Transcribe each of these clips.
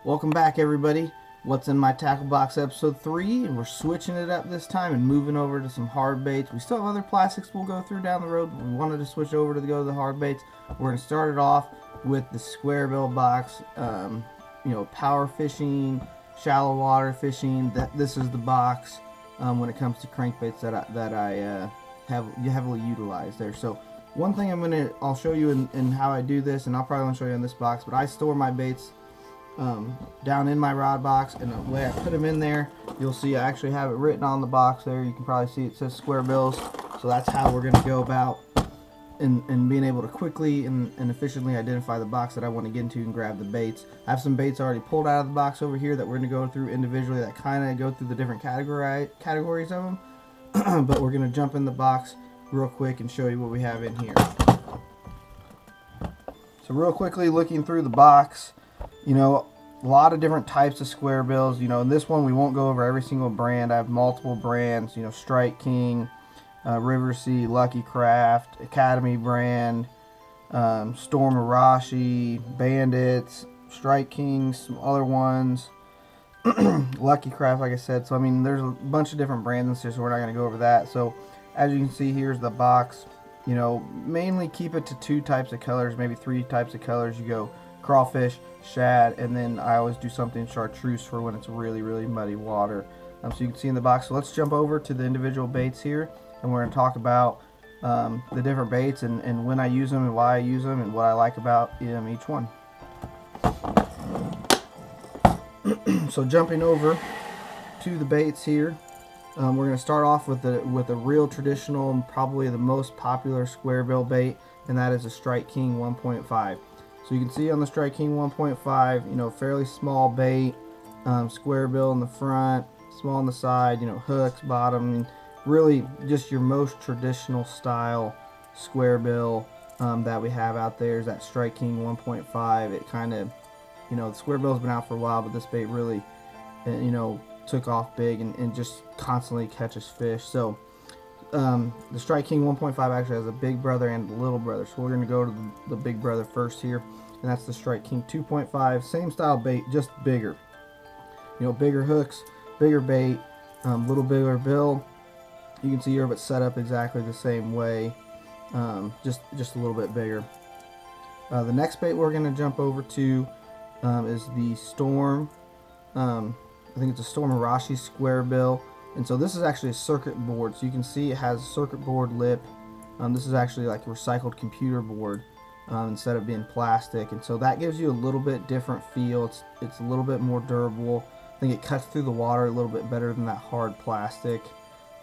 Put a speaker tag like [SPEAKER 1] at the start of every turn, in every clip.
[SPEAKER 1] Welcome back, everybody. What's in my tackle box, episode 3, and we're switching it up this time and moving over to some hard baits. We still have other plastics we'll go through down the road, but we wanted to switch over to the hard baits. We're going to start it off with the square bill box. Power fishing, shallow water fishing. This is the box when it comes to crankbaits that I have heavily utilized there. So one thing I'll show you in how I do this, and I'll probably want to show you in this box, but I store my baits down in my rod box, and the way I put them in there, you'll see I actually have it written on the box there. You can probably see it says square bills. So that's how we're going to go about and being able to quickly and efficiently identify the box that I want to get into and grab the baits. I have some baits already pulled out of the box over here that we're going to go through individually that kind of go through the different categories of them. But we're going to jump in the box real quick and show you what we have in here. So real quickly, looking through the box, a lot of different types of square bills. In this one we won't go over every single brand. I have multiple brands, Strike King, River Sea, Lucky Craft, Academy brand, Storm Arashi, Bandits, Strike King, some other ones, Lucky Craft, like I said. So there's a bunch of different brands here, so we're not going to go over that. So as you can see, here's the box. Mainly keep it to 2 types of colors, maybe 3 types of colors. You go crawfish, shad, and then I always do something chartreuse for when it's really, really muddy water. So you can see in the box. So let's jump over to the individual baits here, and we're going to talk about the different baits and when I use them and why I use them and what I like about each one. So jumping over to the baits here, we're going to start off with a real traditional and probably the most popular square bill bait, and that is a Strike King 1.5. So you can see on the Strike King 1.5, fairly small bait, square bill in the front, small on the side, hooks, bottom, really just your most traditional style square bill that we have out there is that Strike King 1.5. It kind of, the square bill's been out for a while, but this bait really, took off big and just constantly catches fish. So the Strike King 1.5 actually has a big brother and a little brother. So we're going to go to the big brother first here, and that's the Strike King 2.5. Same style bait, just bigger. Bigger hooks, bigger bait, little bigger bill. You can see here it's set up exactly the same way, just a little bit bigger. The next bait we're going to jump over to is the Storm. I think it's a Storm Arashi square bill. And so this is actually a circuit board. So you can see it has a circuit board lip. This is actually like a recycled computer board instead of being plastic. And so that gives you a little bit different feel. It's a little bit more durable. I think it cuts through the water a little bit better than that hard plastic.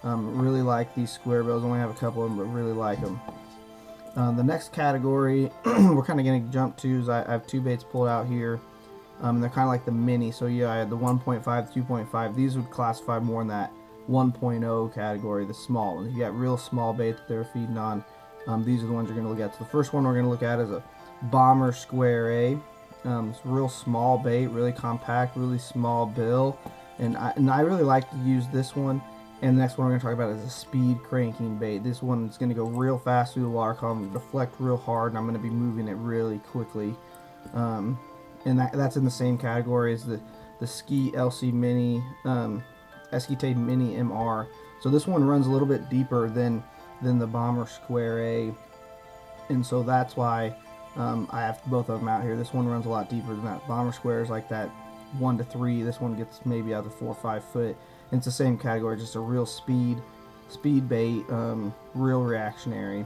[SPEAKER 1] Really like these square bills. Only have a couple of them, but really like them. The next category we're kind of going to jump to is I have 2 baits pulled out here. They're kind of like the mini. So yeah, I had the 1.5, 2.5. These would classify more in that 1.0 category, the small ones. You got real small bait that they're feeding on. These are the ones you're going to look at. So the first one we're going to look at is a Bomber Square A. It's a real small bait, really compact, really small bill. And I really like to use this one. And the next one we're going to talk about is a speed cranking bait. This one is going to go real fast through the water column, deflect real hard, and I'm going to be moving it really quickly. And that's in the same category as the Ski LC Mini, Esquite Mini MR. So this one runs a little bit deeper than the Bomber Square A, and so that's why I have both of them out here. This one runs a lot deeper than that. Bomber Square is like that 1 to 3. This one gets maybe out to 4 or 5 foot. And it's the same category, just a real speed bait, real reactionary.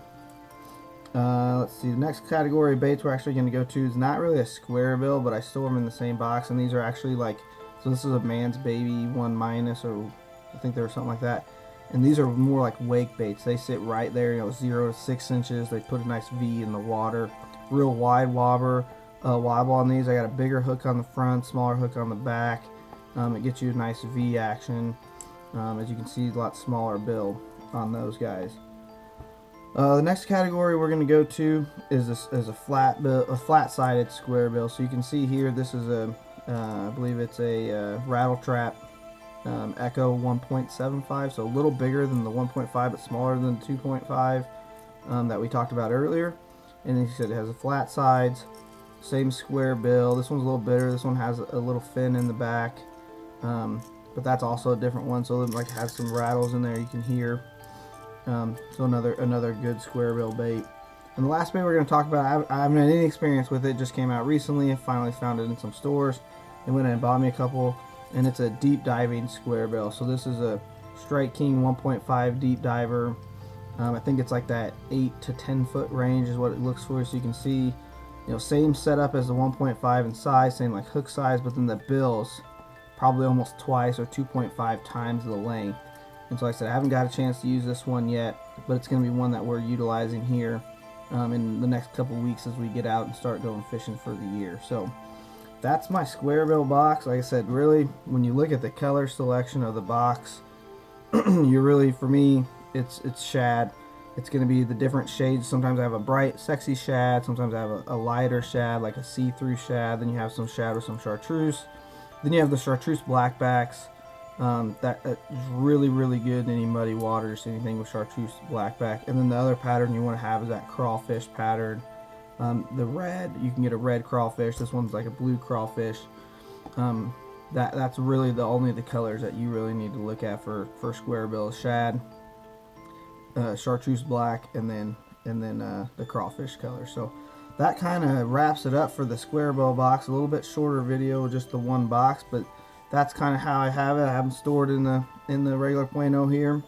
[SPEAKER 1] Let's see, the next category of baits we're actually going to go to is not really a square bill, but I store them in the same box, and these are actually like, so this is a Man's Baby 1-, or I think they were something like that, and these are more like wake baits. They sit right there, 0 to 6 inches. They put a nice V in the water, real wide wobble on these. I got a bigger hook on the front, smaller hook on the back. It gets you a nice V action. As you can see, a lot smaller bill on those guys. The next category we're going to go to is a flat-sided square bill. So you can see here, this is I believe it's a Rattle Trap Echo 1.75, so a little bigger than the 1.5, but smaller than the 2.5 that we talked about earlier. And he said it has a flat sides, Same square bill. This one's a little bigger. This one has a little fin in the back, but that's also a different one. So it like has some rattles in there you can hear. So another good square bill bait. And the last bait we're going to talk about, I haven't had any experience with it. Just came out recently. I finally found it in some stores. And went and bought me a couple. And it's a deep diving square bill. So this is a Strike King 1.5 deep diver. I think it's like that 8 to 10 foot range is what it looks for. So you can see, same setup as the 1.5 in size, same like hook size, but then the bill's probably almost twice or 2.5 times the length. And so like I said, I haven't got a chance to use this one yet, but it's going to be one that we're utilizing here in the next couple weeks as we get out and start going fishing for the year. So that's my square bill box. Like I said, really, when you look at the color selection of the box, you really, for me, it's shad. It's going to be the different shades. Sometimes I have a bright, sexy shad. Sometimes I have a lighter shad, like a see-through shad. Then you have some shad with some chartreuse. Then you have the chartreuse blackbacks. That is really, really good in any muddy waters, anything with chartreuse blackback. And then the other pattern you want to have is that crawfish pattern. The red, you can get a red crawfish. This one's like a blue crawfish. That's really only the colors that you really need to look at for square bill: shad, chartreuse black, and then the crawfish color. So that kind of wraps it up for the square bill box. A little bit shorter video, just the one box, but that's kind of how I have it. I have them stored in the regular Plano here.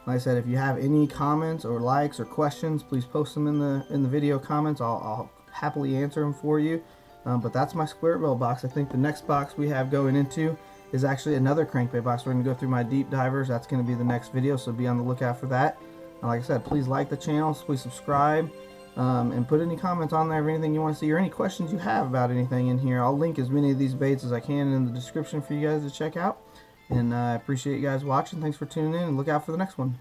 [SPEAKER 1] Like I said, if you have any comments or likes or questions, please post them in the video comments. I'll happily answer them for you. But that's my square bill box. I think the next box we have going into is actually another crankbait box. We're going to go through my deep divers. That's going to be the next video, so be on the lookout for that. Like I said, please like the channel, please subscribe, and put any comments on there of anything you want to see or any questions you have about anything in here. I'll link as many of these baits as I can in the description for you guys to check out. And I appreciate you guys watching. Thanks for tuning in, and look out for the next one.